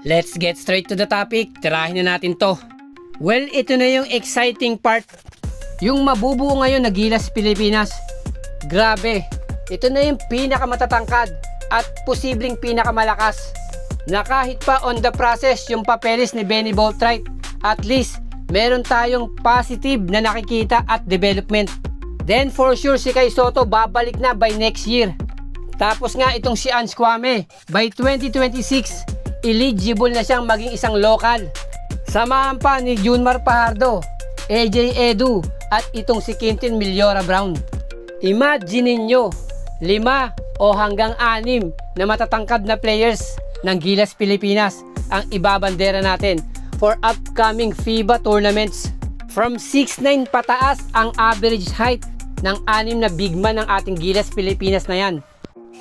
Let's get straight to the topic. Tirahin na natin to. Well, ito na yung exciting part. Yung mabubuo ngayon na Gilas Pilipinas. Grabe. Ito na yung pinakamatatangkad at posibleng pinakamalakas. Na kahit pa on the process yung papeles ni Benny Boatwright, at least meron tayong positive na nakikita at development. Then for sure si Kai Sotto babalik na by next year. Tapos nga itong si Ange Kwame, by 2026, eligible na siyang maging isang local. Samahan pa ni Junmar Fajardo, AJ Edu, at itong si Quintin Millora Brown. Imagine ninyo, 5 o hanggang 6 na matatangkad na players ng Gilas Pilipinas ang ibabandera natin for upcoming FIBA tournaments. From 6'9" pataas ang average height ng 6 na big man ng ating Gilas Pilipinas na yan.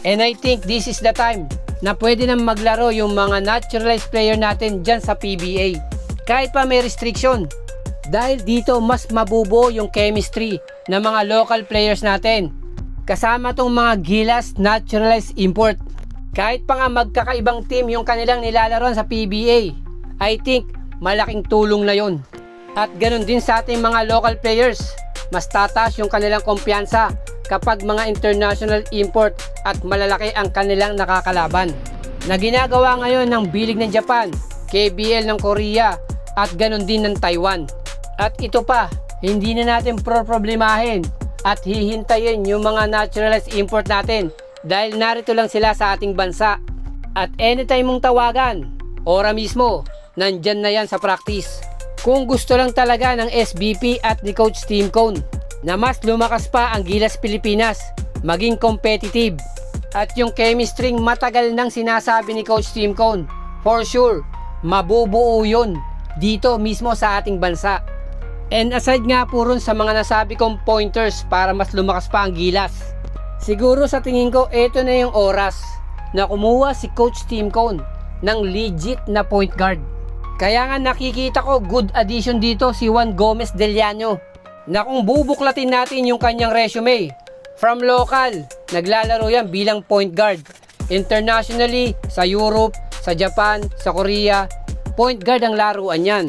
And I think this is the time na pwede nang maglaro yung mga naturalized player natin dyan sa PBA. Kahit pa may restriction. Dahil dito mas mabubuo yung chemistry ng mga local players natin. Kasama tong mga Gilas naturalized import. Kahit pa nga magkakaibang team yung kanilang nilalaroan sa PBA, I think malaking tulong na yun. At ganun din sa ating mga local players. Mas tataas yung kanilang kumpiyansa kapag mga international import at malalaki ang kanilang nakakalaban. Na ginagawa ngayon ng B-League ng Japan, KBL ng Korea, at ganun din ng Taiwan. At ito pa, hindi na natin problemahin at hihintayin yung mga naturalized import natin dahil narito lang sila sa ating bansa. At anytime mong tawagan, ora mismo, nandyan na yan sa practice. Kung gusto lang talaga ng SBP at ni Coach Tim Cone na mas lumakas pa ang Gilas Pilipinas, maging competitive, at yung chemistry matagal nang sinasabi ni Coach Tim Cone, for sure, mabubuo yun dito mismo sa ating bansa. And aside nga po ron sa mga nasabi kong pointers para mas lumakas pa ang Gilas, siguro sa tingin ko ito na yung oras na kumuha si Coach Tim Cone ng legit na point guard. Kaya nga nakikita ko good addition dito si Juan Gomez Deliano, na kung bubuklatin natin yung kanyang resume, from local, naglalaro yan bilang point guard. Internationally, sa Europe, sa Japan, sa Korea, point guard ang laruan yan.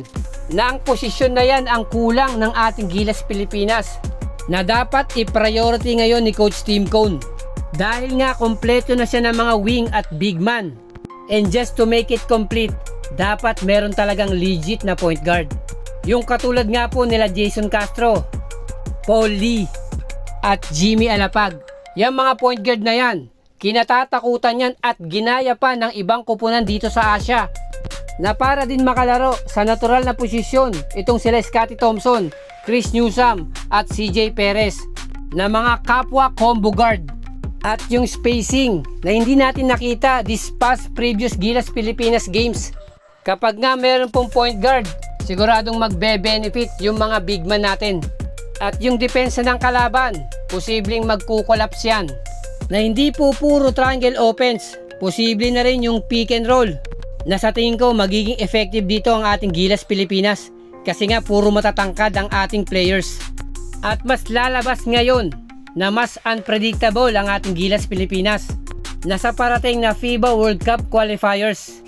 Na ang posisyon na yan ang kulang ng ating Gilas Pilipinas, na dapat i-priority ngayon ni Coach Tim Cone. Dahil nga kompleto na siya ng mga wing at big man. And just to make it complete, dapat meron talagang legit na point guard. Yung katulad nga po nila Jason Castro, Paul Lee, at Jimmy Alapag. Yung mga point guard na yan, kinatatakutan yan at ginaya pa ng ibang kupunan dito sa Asia. Na para din makalaro sa natural na posisyon itong sila Scottie Thompson, Chris Newsome at CJ Perez na mga kapwa combo guard. At yung spacing na hindi natin nakita this past previous Gilas Pilipinas games. Kapag nga meron pong point guard, siguradong magbe-benefit yung mga big man natin. At yung depensa ng kalaban, posibleng magkukolaps yan. Na hindi po puro triangle offense, posible na rin yung pick and roll. Na sa tingin ko magiging effective dito ang ating Gilas Pilipinas kasi nga puro matatangkad ang ating players. At mas lalabas ngayon na mas unpredictable ang ating Gilas Pilipinas na sa parating na FIBA World Cup qualifiers.